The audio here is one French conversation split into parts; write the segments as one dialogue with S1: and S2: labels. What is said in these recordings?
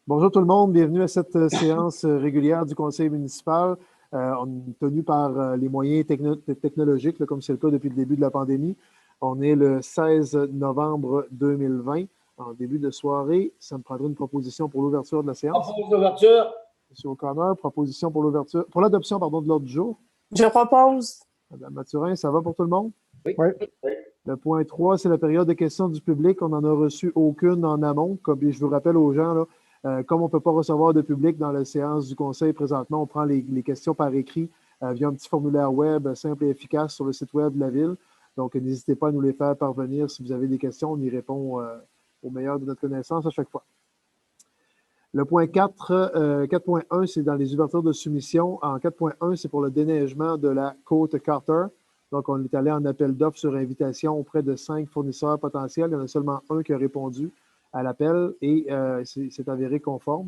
S1: Bonjour tout le monde, bienvenue à cette séance régulière du Conseil municipal. On est tenu par les moyens technologiques, là, comme c'est le cas depuis le début de la pandémie. On est le 16 novembre 2020, en début de soirée. Ça me prendrait une proposition pour l'ouverture de la séance.
S2: Propose l'ouverture.
S1: Monsieur O'Connor, proposition pour l'ouverture, pour l'adoption, pardon, de l'ordre du jour.
S3: Je propose.
S1: Madame Mathurin, ça va pour tout le monde?
S2: Oui.
S1: Le point 3, c'est la période de questions du public. On n'en a reçu aucune en amont. Comme je vous rappelle aux gens, là, comme on ne peut pas recevoir de public dans la séance du Conseil présentement, on prend les questions par écrit via un petit formulaire web simple et efficace sur le site web de la Ville. Donc, n'hésitez pas à nous les faire parvenir si vous avez des questions. On y répond au meilleur de notre connaissance à chaque fois. Le point 4, 4.1, c'est dans les ouvertures de soumission. En 4.1, c'est pour le déneigement de la côte Carter. Donc, on est allé en appel d'offres sur invitation auprès de 5 fournisseurs potentiels. Il y en a seulement un qui a répondu à l'appel et c'est avéré conforme.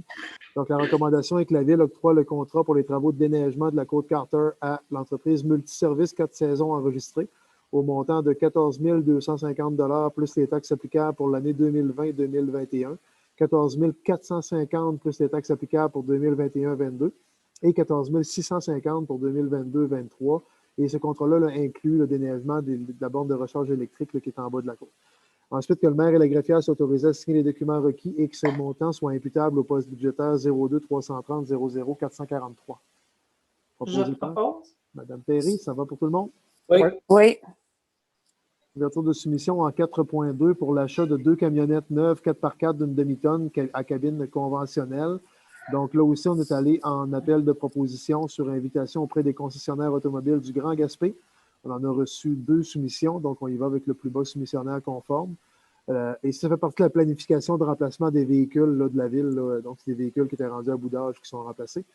S1: Donc, la recommandation est que la Ville octroie le contrat pour les travaux de déneigement de la côte Carter à l'entreprise Multiservice 4 saisons enregistrées au montant de 14 250 plus les taxes applicables pour l'année 2020-2021, 14 450 plus les taxes applicables pour 2021-22 et 14 650 pour 2022-23. Et ce contrat-là là, inclut le déneigement de la borne de recharge électrique là, qui est en bas de la côte. Ensuite, que le maire et la greffière soient autorisés à signer les documents requis et que ces montants soient imputables au poste budgétaire 02 330 00 443.
S2: Je propose.
S1: Madame Perry, ça va pour tout le monde?
S3: Oui.
S1: Ouverture de soumission en 4.2 pour l'achat de 2 camionnettes neuves 4x4 d'une demi-tonne à cabine conventionnelle. Donc là aussi, on est allé en appel de proposition sur invitation auprès des concessionnaires automobiles du Grand Gaspé. On en a reçu 2 soumissions, donc on y va avec le plus bas soumissionnaire conforme. Et ça fait partie de la planification de remplacement des véhicules là, de la ville. Là, donc, c'est des véhicules qui étaient rendus à bout d'âge qui sont remplacés.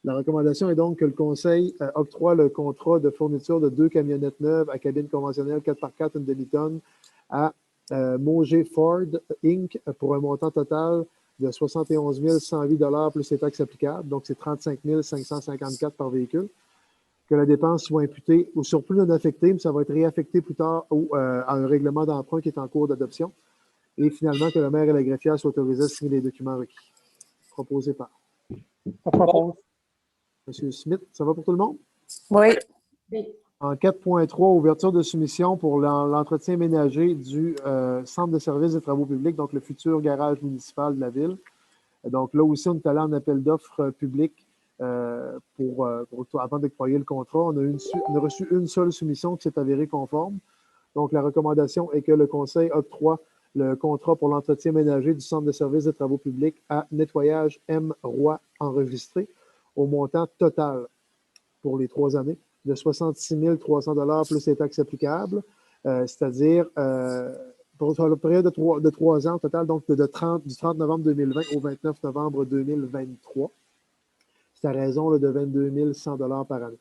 S1: La recommandation est donc que le Conseil octroie le contrat de fourniture de 2 camionnettes neuves à cabine conventionnelle 4x4, une demi-tonne, à Moger Ford Inc. pour un montant total de 71 108 plus les taxes applicables. Donc, c'est 35 554 par véhicule. Que la dépense soit imputée au surplus non affecté, mais ça va être réaffecté plus tard à un règlement d'emprunt qui est en cours d'adoption. Et finalement, que le maire et la greffière soient autorisés à signer les documents requis. Proposé par. Monsieur Smith, ça va pour tout le monde?
S3: Oui.
S1: En 4.3, ouverture de soumission pour l'entretien ménager du centre de services des travaux publics, donc le futur garage municipal de la ville. Donc là aussi, on est allé en appel d'offres public avant d'octroyer le contrat. On a reçu une seule soumission qui s'est avérée conforme. Donc la recommandation est que le Conseil octroie le contrat pour l'entretien ménager du centre de services des travaux publics à Nettoyage M. Roy enregistré au montant total pour les 3 années de 66 300 plus les taxes applicables, c'est-à-dire pour la période de 3 ans au total, donc du 30 novembre 2020 au 29 novembre 2023. C'est à raison là, de 22 100 par année.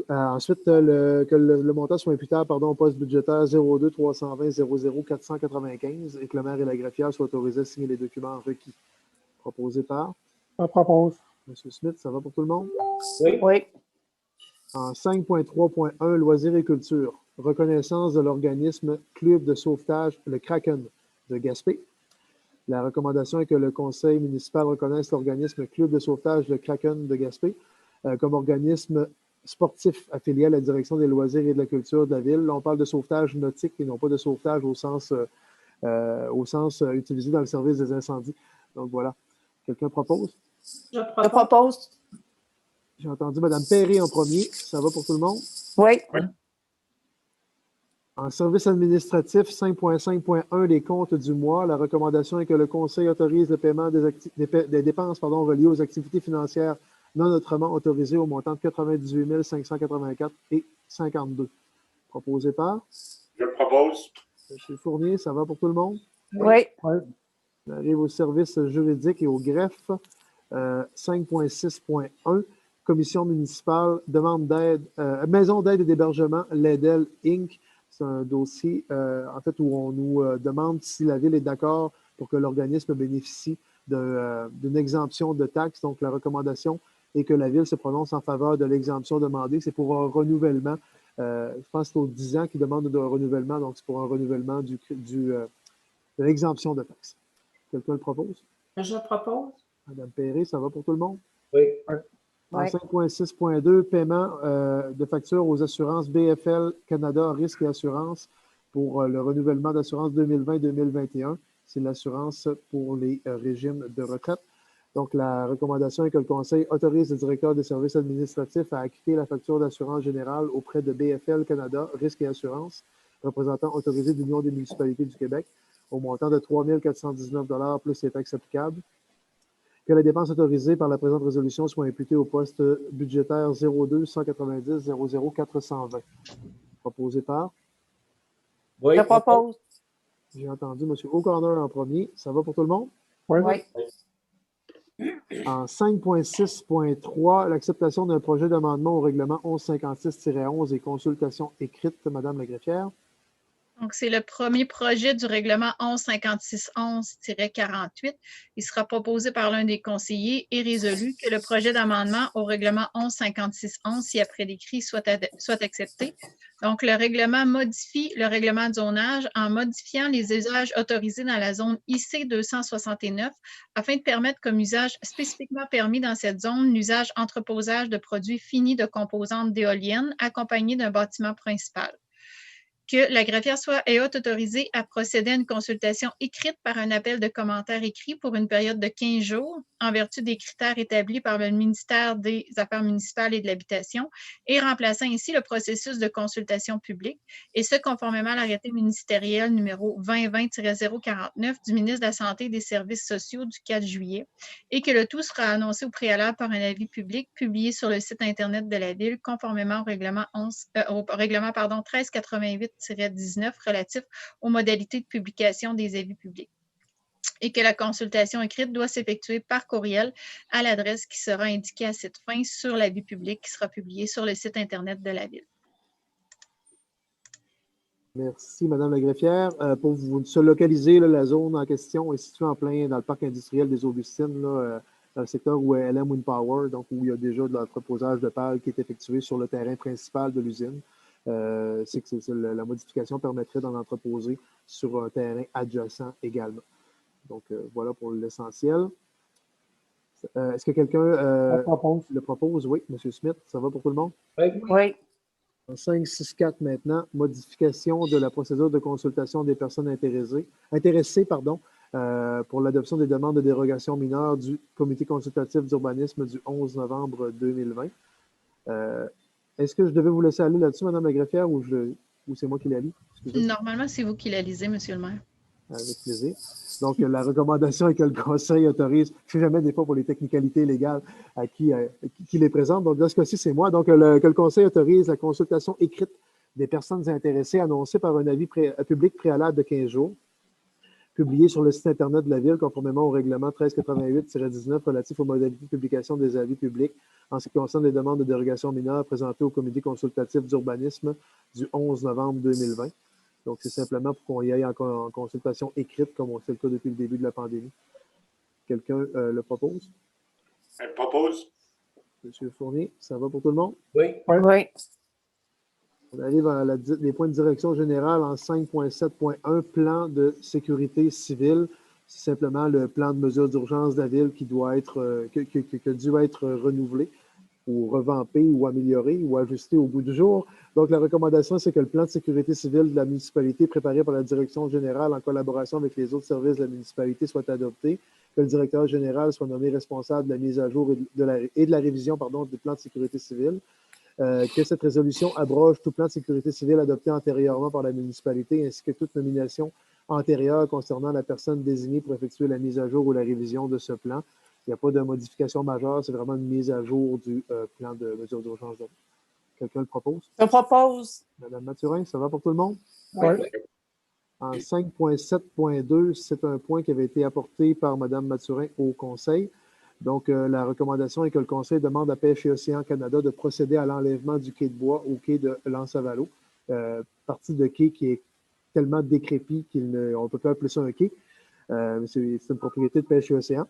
S1: Ensuite, que le montant soit imputable au poste budgétaire 02 320 00 495 et que le maire et la greffière soient autorisés à signer les documents requis. Proposé par?
S4: Je propose.
S1: M. Smith, ça va pour tout le monde?
S3: Oui.
S1: En 5.3.1, loisirs et culture, reconnaissance de l'organisme Club de sauvetage, le Kraken de Gaspé. La recommandation est que le conseil municipal reconnaisse l'organisme Club de sauvetage, le Kraken de Gaspé, comme organisme sportif affilié à la direction des loisirs et de la culture de la ville. Là, on parle de sauvetage nautique et non pas de sauvetage au sens utilisé dans le service des incendies. Donc voilà. Quelqu'un propose?
S3: Je propose.
S1: J'ai entendu Mme Perry en premier. Ça va pour tout le monde?
S3: Oui.
S1: En service administratif 5.5.1, les comptes du mois, la recommandation est que le Conseil autorise le paiement des dépenses reliées aux activités financières non autrement autorisées au montant de 98 584 et 52. Proposé par?
S5: Je propose.
S1: M. Fournier, ça va pour tout le monde?
S3: Oui.
S1: On arrive au service juridique et au greffe. 5.6.1, commission municipale, demande d'aide, maison d'aide et d'hébergement, l'EDEL Inc. C'est un dossier en fait où on nous demande si la ville est d'accord pour que l'organisme bénéficie d'une exemption de taxes. Donc la recommandation est que la ville se prononce en faveur de l'exemption demandée. C'est pour un renouvellement. Je pense que c'est aux 10 ans qu'ils demandent de renouvellement. Donc c'est pour un renouvellement de l'exemption de taxes. Quelqu'un le propose?
S2: Je propose.
S1: Madame Perret, ça va pour tout le monde?
S2: Oui.
S1: En
S3: Oui.
S1: 5.6.2, paiement de factures aux assurances BFL Canada Risque et Assurance pour le renouvellement d'assurance 2020-2021. C'est l'assurance pour les régimes de retraite. Donc, la recommandation est que le Conseil autorise le directeur des services administratifs à acquitter la facture d'assurance générale auprès de BFL Canada Risque et Assurance, représentant autorisé de l'Union des municipalités du Québec, au montant de 3 419 plus les taxes applicables. Que les dépenses autorisées par la présente résolution soient imputées au poste budgétaire 02 190 00 420. Proposé par?
S2: Oui.
S3: Je propose.
S1: J'ai entendu M. O'Connor en premier. Ça va pour tout le monde?
S3: Oui.
S1: En 5.6.3, l'acceptation d'un projet d'amendement au règlement 1156-11 et consultation écrite, Madame la greffière.
S4: Donc, c'est le premier projet du règlement 1156-11-48. Il sera proposé par l'un des conseillers et résolu que le projet d'amendement au règlement 1156-11, si après l'écrit, soit accepté. Donc, le règlement modifie le règlement de zonage en modifiant les usages autorisés dans la zone IC 269 afin de permettre comme usage spécifiquement permis dans cette zone l'usage entreposage de produits finis de composantes d'éoliennes accompagnés d'un bâtiment principal. Que la greffière est autorisée à procéder à une consultation écrite par un appel de commentaires écrit pour une période de 15 jours en vertu des critères établis par le ministère des Affaires municipales et de l'Habitation et remplaçant ainsi le processus de consultation publique, et ce conformément à l'arrêté ministériel numéro 2020-049 du ministre de la Santé et des Services sociaux du 4 juillet, et que le tout sera annoncé au préalable par un avis public publié sur le site Internet de la Ville conformément au règlement 1388-19 relatif aux modalités de publication des avis publics, et que la consultation écrite doit s'effectuer par courriel à l'adresse qui sera indiquée à cette fin sur l'avis public qui sera publié sur le site Internet de la Ville.
S1: Merci, Madame la greffière. Pour vous se localiser, là, la zone en question est située en plein dans le parc industriel des Augustines, là, dans le secteur où est LM Wind Power, donc où il y a déjà de l'entreposage de pales qui est effectué sur le terrain principal de l'usine. La modification permettrait d'en entreposer sur un terrain adjacent également. Donc, voilà pour l'essentiel. Est-ce que quelqu'un le propose? Oui, M. Smith, ça va pour tout le monde?
S3: Oui.
S1: 5.6.4 maintenant, modification de la procédure de consultation des personnes intéressées pour l'adoption des demandes de dérogation mineure du Comité consultatif d'urbanisme du 11 novembre 2020. Est-ce que je devais vous laisser aller là-dessus, Mme la greffière, ou c'est moi qui la lis?
S4: Normalement, c'est vous qui la lisez, M. le maire.
S1: Avec plaisir. Donc, la recommandation est que le Conseil autorise, je ne sais jamais des fois pour les technicalités légales à qui les présente. Donc, dans ce cas-ci, c'est moi. Donc, que le Conseil autorise la consultation écrite des personnes intéressées annoncée par un avis public préalable de 15 jours, publié sur le site Internet de la Ville, conformément au règlement 1388-19 relatif aux modalités de publication des avis publics en ce qui concerne les demandes de dérogation mineure présentées au Comité consultatif d'urbanisme du 11 novembre 2020. Donc, c'est simplement pour qu'on y aille en consultation écrite, comme on fait le cas depuis le début de la pandémie. Quelqu'un le propose?
S5: Elle propose.
S1: Monsieur Fournier, ça va pour tout le monde?
S2: Oui.
S3: Oui.
S1: On arrive à les points de direction générale en 5.7.1, plan de sécurité civile. C'est simplement le plan de mesures d'urgence de la Ville qui doit être, qui a dû être renouvelé ou revampé ou amélioré ou ajusté au bout du jour. Donc, la recommandation, c'est que le plan de sécurité civile de la municipalité préparé par la direction générale en collaboration avec les autres services de la municipalité soit adopté, que le directeur général soit nommé responsable de la mise à jour et de la révision du plan de sécurité civile, que cette résolution abroge tout plan de sécurité civile adopté antérieurement par la municipalité ainsi que toute nomination antérieure concernant la personne désignée pour effectuer la mise à jour ou la révision de ce plan. Il n'y a pas de modification majeure, c'est vraiment une mise à jour du plan de mesures d'urgence. Quelqu'un le propose?
S3: Je propose.
S1: Madame Mathurin, ça va pour tout le monde?
S3: Oui.
S1: En 5.7.2, c'est un point qui avait été apporté par Mme Mathurin au Conseil. Donc, la recommandation est que le Conseil demande à Pêche et Océan Canada de procéder à l'enlèvement du quai de bois au quai de L'Anse-à-Valo, partie de quai qui est tellement décrépit qu'on ne peut pas appeler ça un quai. C'est une propriété de Pêche et Océan.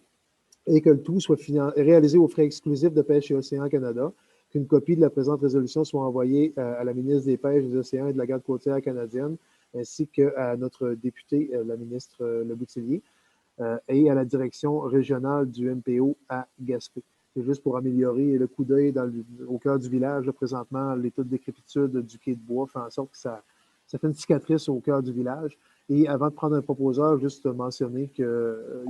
S1: Et que le tout soit réalisé aux frais exclusifs de Pêche et Océan Canada, qu'une copie de la présente résolution soit envoyée à la ministre des Pêches, des Océans et de la Garde côtière canadienne, ainsi qu'à notre député, la ministre Le Boutillier. et à la direction régionale du MPO à Gaspé. C'est juste pour améliorer le coup d'œil au cœur du village. Là, présentement, l'état de décrépitude du quai de bois fait en sorte que ça fait une cicatrice au cœur du village. Et avant de prendre un proposeur, juste mentionner que,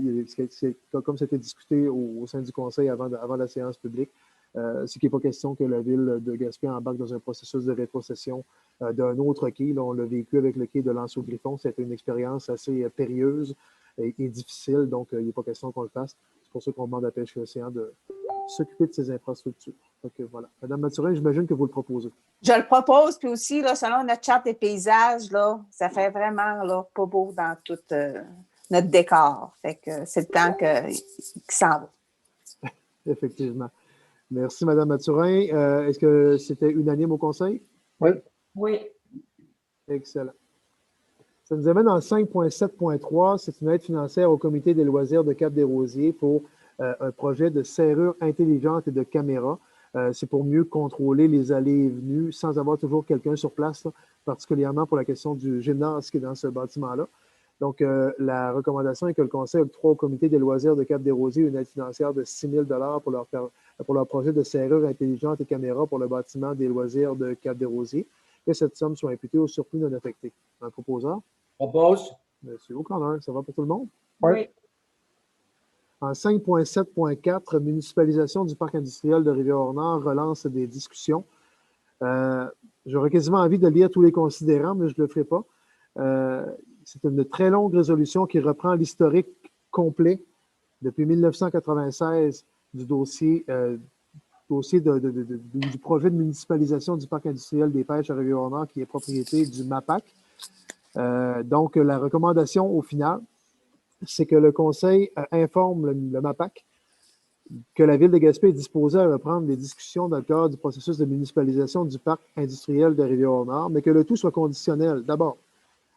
S1: comme c'était discuté au sein du conseil avant la séance publique, ce qui n'est pas question que la ville de Gaspé embarque dans un processus de rétrocession d'un autre quai. Là, on l'a vécu avec le quai de Lanceau-Griffon. C'était une expérience assez périlleuse et difficile, donc il n'est pas question qu'on le fasse. C'est pour ça qu'on demande à Pêche et Océan de s'occuper de ces infrastructures. Donc, voilà. Madame Mathurin, j'imagine que vous le proposez.
S3: Je le propose, puis aussi, là, selon notre charte des paysages, là, ça fait vraiment là, pas beau dans tout notre décor. Fait que c'est le temps qu'il s'en va.
S1: Effectivement. Merci, Madame Mathurin. Est-ce que c'était unanime au Conseil?
S2: Oui.
S3: Oui.
S1: Excellent. Ça nous amène en 5.7.3. C'est une aide financière au Comité des loisirs de Cap-des-Rosiers pour un projet de serrure intelligente et de caméra. C'est pour mieux contrôler les allées et venues sans avoir toujours quelqu'un sur place, là, particulièrement pour la question du gymnase qui est dans ce bâtiment-là. Donc, la recommandation est que le Conseil octroie au Comité des loisirs de Cap-des-Rosiers une aide financière de 6 000 pour leur projet de serrure intelligente et caméra pour le bâtiment des loisirs de Cap-des-Rosiers, que cette somme soit imputée au surplus non affecté. Un proposeur?
S2: Propose.
S1: Monsieur O'Connor, ça va pour tout le monde?
S3: Oui.
S1: En 5.7.4, municipalisation du parc industriel de Rivière-Nord relance des discussions. J'aurais quasiment envie de lire tous les considérants, mais je ne le ferai pas. C'est une très longue résolution qui reprend l'historique complet depuis 1996 du dossier du projet de municipalisation du parc industriel des pêches à Rivière-Nord qui est propriété du MAPAC. Donc, la recommandation au final, c'est que le Conseil informe le MAPAC que la Ville de Gaspé est disposée à reprendre les discussions dans le cadre du processus de municipalisation du parc industriel de Rivière-Nord, mais que le tout soit conditionnel, d'abord,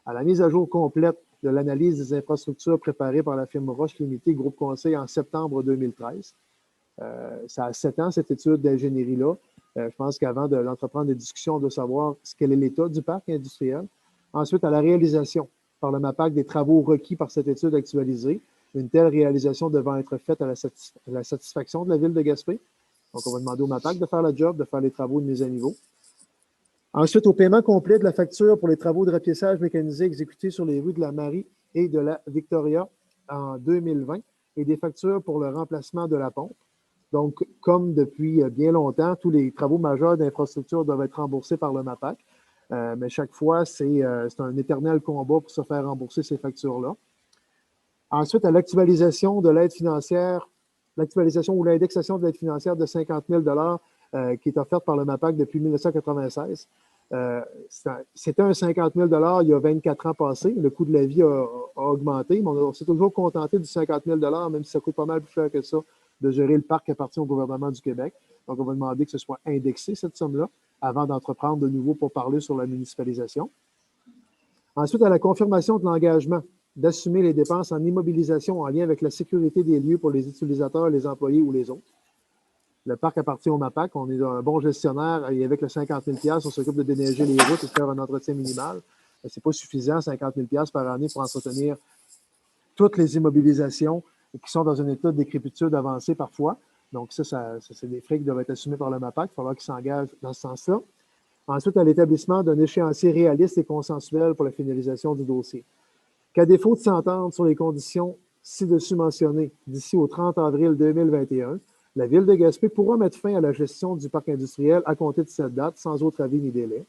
S1: à la mise à jour complète de l'analyse des infrastructures préparée par la firme Roche Limitée Groupe Conseil en septembre 2013. Ça a 7 ans, cette étude d'ingénierie-là. Je pense qu'avant d'entreprendre des discussions, on doit savoir quel est l'état du parc industriel. Ensuite, à la réalisation par le MAPAC des travaux requis par cette étude actualisée, une telle réalisation devant être faite à la satisfaction de la Ville de Gaspé. Donc, on va demander au MAPAC de faire le job, de faire les travaux de mise à niveau. Ensuite, au paiement complet de la facture pour les travaux de rapiessage mécanisé exécutés sur les rues de la Marie et de la Victoria en 2020 et des factures pour le remplacement de la pompe. Donc, comme depuis bien longtemps, tous les travaux majeurs d'infrastructure doivent être remboursés par le MAPAC. Mais chaque fois, c'est un éternel combat pour se faire rembourser ces factures-là. Ensuite, à l'actualisation de l'aide financière, l'actualisation ou l'indexation de l'aide financière de 50 000 qui est offerte par le MAPAC depuis 1996. C'était un 50 000 il y a 24 ans passés. Le coût de la vie a augmenté, mais on s'est toujours contenté du 50 000 même si ça coûte pas mal plus cher que ça de gérer le parc qui appartient au gouvernement du Québec. Donc, on va demander que ce soit indexé, cette somme-là, avant d'entreprendre de nouveau pour parler sur la municipalisation. Ensuite, à la confirmation de l'engagement d'assumer les dépenses en immobilisation en lien avec la sécurité des lieux pour les utilisateurs, les employés ou les autres. Le parc appartient au MAPAC. On est un bon gestionnaire et avec le 50 000 on s'occupe de déneiger les routes et de faire un entretien minimal. Ce n'est pas suffisant, 50 000 par année pour entretenir toutes les immobilisations qui sont dans un état de décrépitude avancé parfois. Donc, ça c'est des frais qui doivent être assumés par le MAPAC. Il va falloir qu'il s'engage dans ce sens-là. Ensuite, à l'établissement d'un échéancier réaliste et consensuel pour la finalisation du dossier. Qu'à défaut de s'entendre sur les conditions ci-dessus mentionnées d'ici au 30 avril 2021, la Ville de Gaspé pourra mettre fin à la gestion du parc industriel à compter de cette date, sans autre avis ni délai,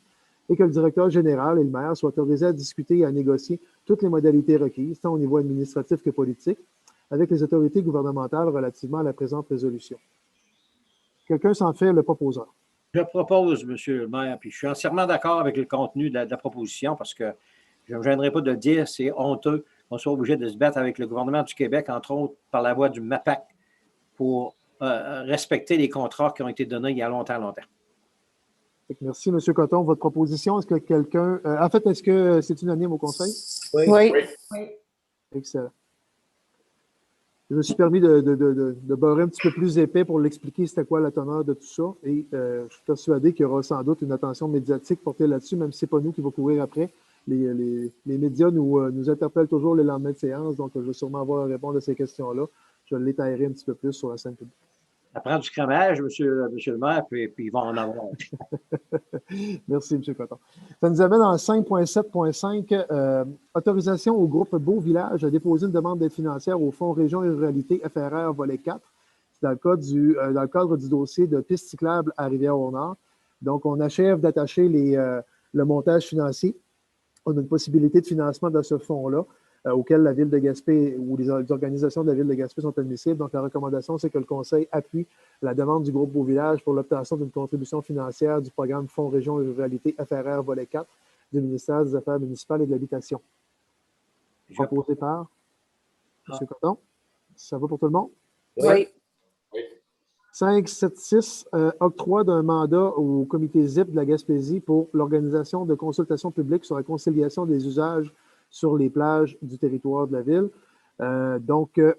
S1: et que le directeur général et le maire soient autorisés à discuter et à négocier toutes les modalités requises, tant au niveau administratif que politique, avec les autorités gouvernementales relativement à la présente résolution. Quelqu'un s'en fait le proposeur.
S6: Je propose, Monsieur le maire, puis je suis entièrement d'accord avec le contenu de la proposition parce que je ne me gênerai pas de le dire, c'est honteux qu'on soit obligé de se battre avec le gouvernement du Québec, entre autres par la voie du MAPAC, pour respecter les contrats qui ont été donnés il y a longtemps.
S1: Merci, M. Coton. Votre proposition, est-ce que quelqu'un... en fait, est-ce que c'est unanime au Conseil?
S3: Oui.
S2: Oui.
S1: Excellent. Je me suis permis de beurrer un petit peu plus épais pour l'expliquer c'était quoi la teneur de tout ça. Et je suis persuadé qu'il y aura sans doute une attention médiatique portée là-dessus, même si ce n'est pas nous qui va courir après. les médias nous interpellent toujours les lendemains de séance, donc je vais sûrement avoir à répondre à ces questions-là. Je l'étayerai un petit peu plus sur la scène publique.
S6: Ça prend du crémage, monsieur le maire, puis il va en avoir.
S1: Merci, M. Coton. Ça nous amène en 5.7.5, autorisation au groupe Beau Village à déposer une demande d'aide financière au Fonds Région et Ruralité FRR volet 4. C'est dans le cadre du dossier de piste cyclable à Rivière-au-Nord. Donc, on achève d'attacher le montage financier. On a une possibilité de financement dans ce fonds-là, auquel la Ville de Gaspé ou les organisations de la Ville de Gaspé sont admissibles. Donc, la recommandation, c'est que le Conseil appuie la demande du groupe Beau Village pour l'obtention d'une contribution financière du programme Fonds Région et Ruralité FRR volet 4 du ministère des Affaires municipales et de l'Habitation. Proposé par M. Coton. Ça va pour tout le monde?
S3: Oui.
S1: 5.7.6, octroi d'un mandat au comité ZIP de la Gaspésie pour l'organisation de consultations publiques sur la conciliation des usages sur les plages du territoire de la ville. On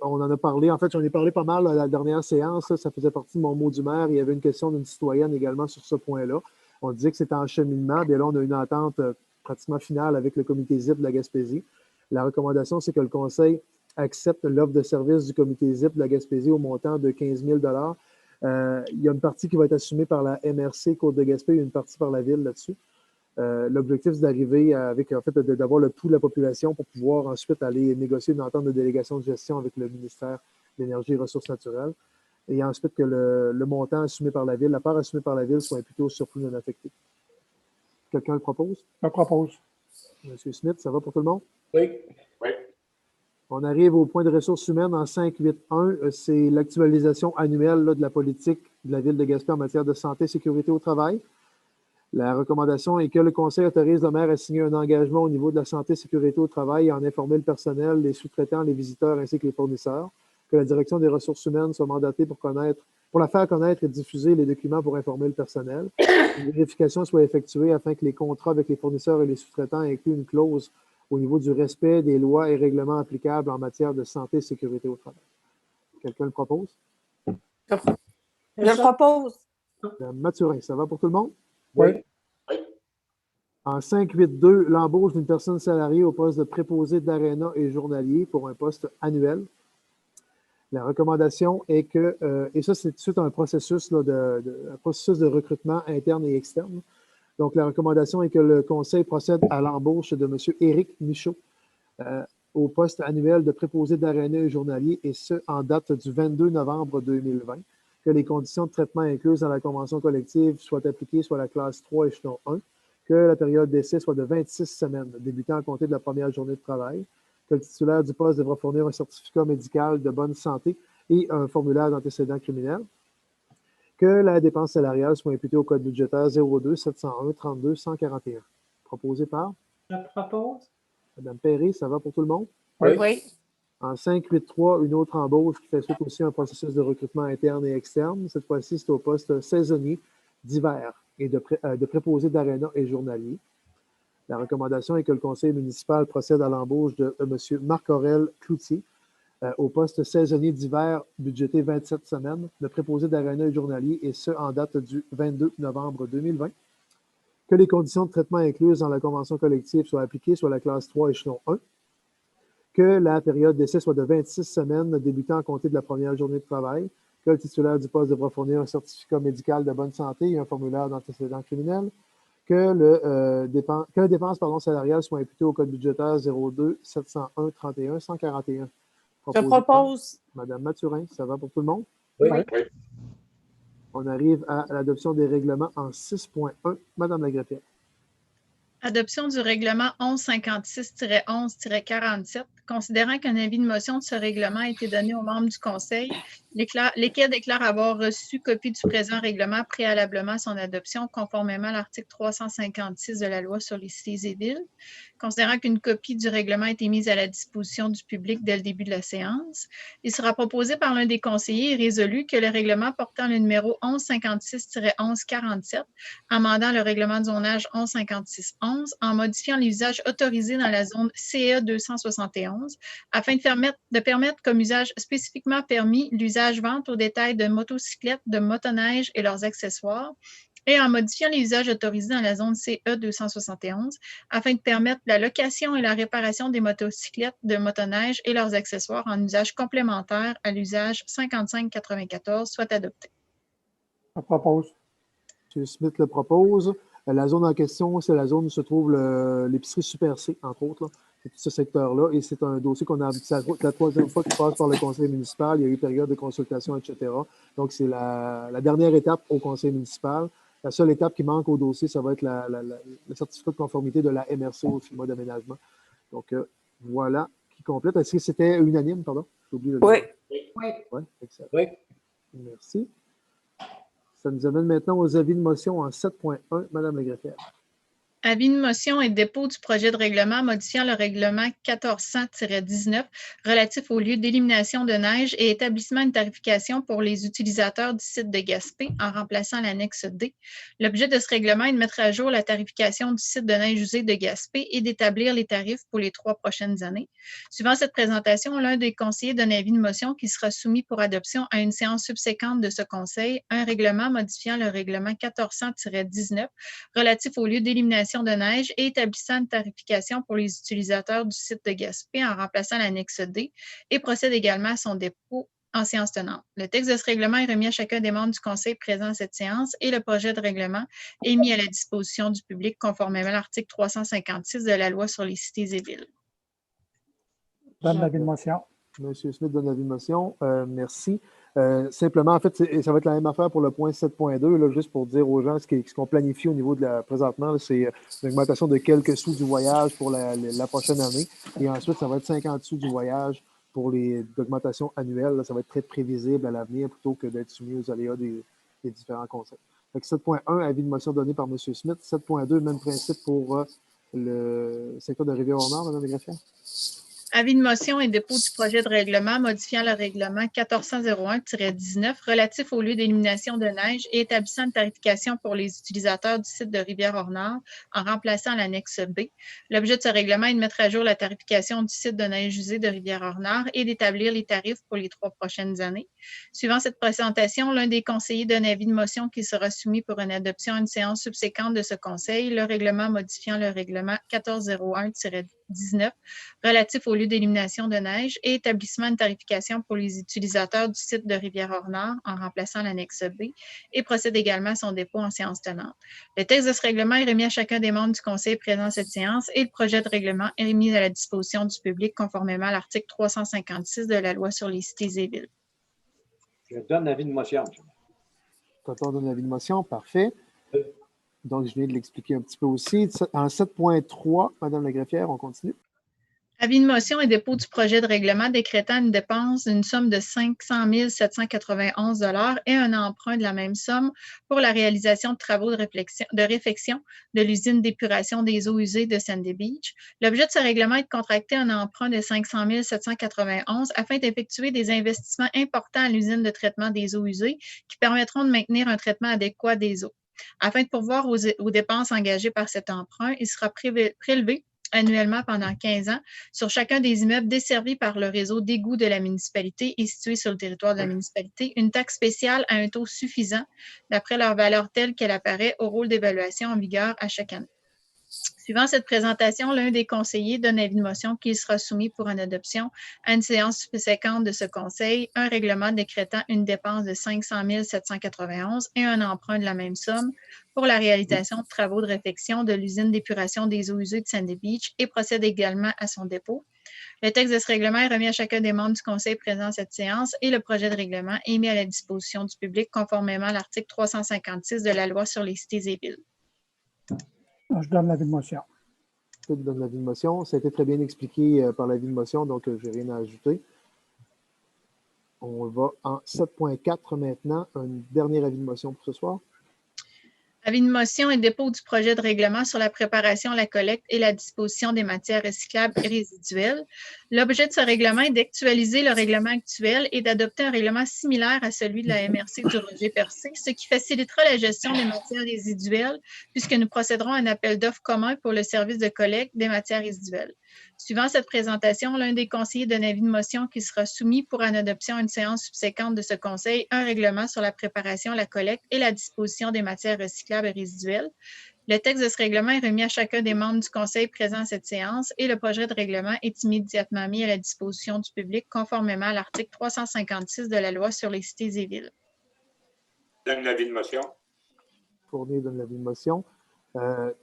S1: en a parlé, en fait, j'en ai parlé pas mal à la dernière séance, ça faisait partie de mon mot du maire. Il y avait une question d'une citoyenne également sur ce point-là. On disait que c'était en cheminement, bien là, on a une entente pratiquement finale avec le comité ZIP de la Gaspésie. La recommandation, c'est que le Conseil accepte l'offre de service du comité ZIP de la Gaspésie au montant de 15 000 il y a une partie qui va être assumée par la MRC Côte-de-Gaspé et une partie par la Ville là-dessus. L'objectif, c'est d'arriver avec, en fait, d'avoir le pouls de la population pour pouvoir ensuite aller négocier une entente de délégation de gestion avec le ministère de l'Énergie et des Ressources naturelles. Et ensuite que le montant assumé par la Ville, la part assumée par la Ville soit imputée au surplus non affecté. Quelqu'un le propose?
S2: Je propose.
S1: M. Smith, ça va pour tout le monde?
S2: Oui.
S5: Oui.
S1: On arrive au point de ressources humaines en 5.8.1. C'est l'actualisation annuelle de la politique de la Ville de Gaspé en matière de santé et sécurité au travail. La recommandation est que le Conseil autorise le maire à signer un engagement au niveau de la santé et sécurité au travail et à en informer le personnel, les sous-traitants, les visiteurs ainsi que les fournisseurs. Que la direction des ressources humaines soit mandatée pour la faire connaître et diffuser les documents pour informer le personnel. Une vérification soit effectuée afin que les contrats avec les fournisseurs et les sous-traitants incluent une clause au niveau du respect des lois et règlements applicables en matière de santé et sécurité au travail. Quelqu'un le propose?
S3: Je le propose.
S1: Mme Mathurin, ça va pour tout le monde?
S2: Oui.
S1: En 5.8.2, l'embauche d'une personne salariée au poste de préposé d'aréna et journalier pour un poste annuel. La recommandation est que, et ça c'est tout de suite un processus, un processus de recrutement interne et externe. Donc, la recommandation est que le Conseil procède à l'embauche de M. Éric Michaud au poste annuel de préposé d'aréna et journalier, et ce, en date du 22 novembre 2020. Que les conditions de traitement incluses dans la convention collective soient appliquées sur la classe 3 échelon 1, que la période d'essai soit de 26 semaines, débutant à compter de la première journée de travail, que le titulaire du poste devra fournir un certificat médical de bonne santé et un formulaire d'antécédent criminel, que la dépense salariale soit imputée au code budgétaire 02 701 32 141. Proposé par?
S2: Je propose.
S1: Mme Perry, ça va pour tout le monde?
S3: Oui.
S1: En 5.8.3, une autre embauche qui fait suite aussi à un processus de recrutement interne et externe. Cette fois-ci, c'est au poste saisonnier d'hiver et de préposé d'aréna et journalier. La recommandation est que le conseil municipal procède à l'embauche de M. Marc-Aurèle Cloutier au poste saisonnier d'hiver budgété 27 semaines, de préposé d'aréna et journalier, et ce, en date du 22 novembre 2020. Que les conditions de traitement incluses dans la convention collective soient appliquées sur la classe 3 échelon 1. Que la période d'essai soit de 26 semaines débutant à compter de la première journée de travail, que le titulaire du poste devra fournir un certificat médical de bonne santé et un formulaire d'antécédent criminel, que la dépense salariale soit imputée au code budgétaire 02 701 31 141.
S3: Je propose.
S1: Madame Mathurin, ça va pour tout le monde?
S2: Oui.
S1: On arrive à l'adoption des règlements en 6.1. Madame Lagrépierre.
S4: Adoption du règlement 1156-11-47. Considérant qu'un avis de motion de ce règlement a été donné aux membres du Conseil, lesquels déclarent avoir reçu copie du présent règlement préalablement à son adoption, conformément à l'article 356 de la Loi sur les cités et villes. Considérant qu'une copie du règlement a été mise à la disposition du public dès le début de la séance, il sera proposé par l'un des conseillers et résolu que le règlement portant le numéro 1156-11-47, amendant le règlement de zonage 1156-11, en modifiant les usages autorisés dans la zone CE 271, afin de permettre comme usage spécifiquement permis l'usage vente au détail de motocyclettes, de motoneige et leurs accessoires, et en modifiant les usages autorisés dans la zone CE 271 afin de permettre la location et la réparation des motocyclettes de motoneige et leurs accessoires en usage complémentaire à l'usage 5594 soit adopté.
S7: Je propose.
S1: M. Smith le propose. La zone en question, c'est la zone où se trouve l'épicerie Super C, entre autres. C'est tout ce secteur-là. Et c'est un dossier qu'on a. C'est la troisième fois qu'il passe par le conseil municipal. Il y a eu période de consultation, etc. Donc, c'est la dernière étape au conseil municipal. La seule étape qui manque au dossier, ça va être le certificat de conformité de la MRC au FIMA d'aménagement. Donc, voilà qui complète. Est-ce que c'était unanime, pardon? J'ai oublié
S3: Oui.
S1: Oui, excellent.
S2: Oui.
S1: Merci. Ça nous amène maintenant aux avis de motion en 7.1. Madame la greffière.
S4: Avis de motion et dépôt du projet de règlement modifiant le règlement 1400-19 relatif au lieu d'élimination de neige et établissement de tarification pour les utilisateurs du site de Gaspé en remplaçant l'annexe D. L'objet de ce règlement est de mettre à jour la tarification du site de neige usée de Gaspé et d'établir les tarifs pour les 3 prochaines années. Suivant cette présentation, l'un des conseillers donne avis de motion qui sera soumis pour adoption à une séance subséquente de ce conseil, un règlement modifiant le règlement 1400-19 relatif au lieu d'élimination de neige et établissant une tarification pour les utilisateurs du site de Gaspé en remplaçant l'annexe D et procède également à son dépôt en séance tenante. Le texte de ce règlement est remis à chacun des membres du conseil présent à cette séance et le projet de règlement est mis à la disposition du public conformément à l'article 356 de la loi sur les cités et villes.
S7: Donne l'avis de motion.
S1: M. Smith donne l'avis de motion. Merci. Simplement, en fait, ça va être la même affaire pour le point 7.2, là, juste pour dire aux gens ce qu'on planifie au niveau de présentement, c'est une augmentation de quelques sous du voyage pour la prochaine année. Et ensuite, ça va être 50 sous du voyage pour les augmentations annuelles. Là, ça va être très prévisible à l'avenir plutôt que d'être soumis aux aléas des différents conseils. 7.1, avis de motion donné par M. Smith. 7.2, même principe pour le secteur de Rivière-au-Nord, Mme Greffière.
S4: Avis de motion et dépôt du projet de règlement modifiant le règlement 1401-19 relatif au lieu d'élimination de neige et établissant une tarification pour les utilisateurs du site de Rivière-au-Nord en remplaçant l'annexe B. L'objet de ce règlement est de mettre à jour la tarification du site de neige usée de Rivière-au-Nord et d'établir les tarifs pour les 3 prochaines années. Suivant cette présentation, l'un des conseillers donne avis de motion qui sera soumis pour une adoption à une séance subséquente de ce conseil, le règlement modifiant le règlement 1401-19 relatif au lieu d'élimination de neige et établissement de tarification pour les utilisateurs du site de Rivière-au-Nord en remplaçant l'annexe B et procède également à son dépôt en séance tenante. Le texte de ce règlement est remis à chacun des membres du conseil présent à cette séance et le projet de règlement est remis à la disposition du public conformément à l'article 356 de la loi sur les cités et villes.
S2: Je donne l'avis de motion.
S1: Quand on donne l'avis de motion, parfait. Donc, je viens de l'expliquer un petit peu aussi. En 7.3, Mme la greffière, on continue.
S4: Avis de motion et dépôt du projet de règlement décrétant une dépense d'une somme de 500 791 $ et un emprunt de la même somme pour la réalisation de travaux de réfection de l'usine d'épuration des eaux usées de Sandy Beach. L'objet de ce règlement est de contracter un emprunt de 500 791 afin d'effectuer des investissements importants à l'usine de traitement des eaux usées qui permettront de maintenir un traitement adéquat des eaux. Afin de pourvoir aux dépenses engagées par cet emprunt, il sera prélevé annuellement pendant 15 ans sur chacun des immeubles desservis par le réseau d'égouts de la municipalité et situés sur le territoire de la municipalité, une taxe spéciale à un taux suffisant d'après leur valeur telle qu'elle apparaît au rôle d'évaluation en vigueur à chaque année. Suivant cette présentation, l'un des conseillers donne avis de motion qui sera soumis pour une adoption à une séance subséquente de ce conseil, un règlement décrétant une dépense de 500 791 et un emprunt de la même somme pour la réalisation de travaux de réfection de l'usine d'épuration des eaux usées de Sandy Beach et procède également à son dépôt. Le texte de ce règlement est remis à chacun des membres du conseil présent à cette séance et le projet de règlement est mis à la disposition du public conformément à l'article 356 de la loi sur les cités et villes.
S7: Je donne l'avis de motion.
S1: Je donne l'avis de motion. Ça a été très bien expliqué par l'avis de motion, donc je n'ai rien à ajouter. On va en 7.4 maintenant. Un dernier avis de motion pour ce soir.
S4: Avis de motion et dépôt du projet de règlement sur la préparation, la collecte et la disposition des matières recyclables et résiduelles. L'objet de ce règlement est d'actualiser le règlement actuel et d'adopter un règlement similaire à celui de la MRC du Roger-Percé, ce qui facilitera la gestion des matières résiduelles puisque nous procéderons à un appel d'offres commun pour le service de collecte des matières résiduelles. Suivant cette présentation, l'un des conseillers donne avis de motion qui sera soumis pour en adoption à une séance subséquente de ce conseil, un règlement sur la préparation, la collecte et la disposition des matières recyclables et résiduelles. Le texte de ce règlement est remis à chacun des membres du conseil présent à cette séance et le projet de règlement est immédiatement mis à la disposition du public conformément à l'article 356 de la loi sur les cités et villes.
S5: Donne l'avis de motion.
S1: Fournier donne l'avis de motion.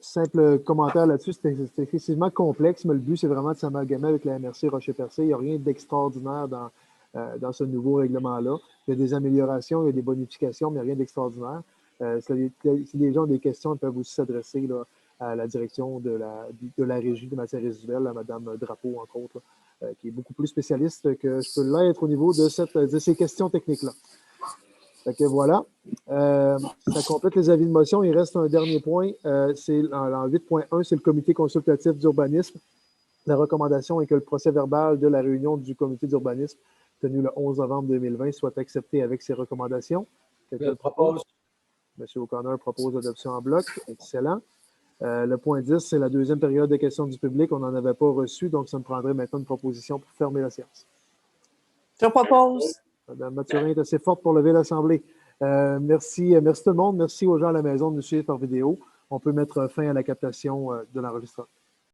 S1: Simple commentaire là-dessus, c'est excessivement complexe, mais le but, c'est vraiment de s'amalgamer avec la MRC Rocher-Percé. Il n'y a rien d'extraordinaire dans ce nouveau règlement-là. Il y a des améliorations, il y a des bonifications, mais rien d'extraordinaire. Si les gens ont des questions, ils peuvent aussi s'adresser à la direction de la régie des matières résiduelles, à Mme Drapeau, entre autres, qui est beaucoup plus spécialiste que je peux l'être au niveau de ces questions techniques-là. Fait que voilà. Ça complète les avis de motion. Il reste un dernier point. C'est en 8.1, c'est le comité consultatif d'urbanisme. La recommandation est que le procès-verbal de la réunion du comité d'urbanisme tenue le 11 novembre 2020 soit accepté avec ces recommandations.
S6: Je le propose.
S1: M. O'Connor propose l'adoption en bloc. Excellent. Le point 10, c'est la deuxième période de questions du public. On n'en avait pas reçu, donc ça me prendrait maintenant une proposition pour fermer la séance.
S3: Je propose.
S1: Mme Mathurin est assez forte pour lever l'Assemblée. Merci tout le monde. Merci aux gens à la maison de nous suivre par vidéo. On peut mettre fin à la captation de l'enregistrement.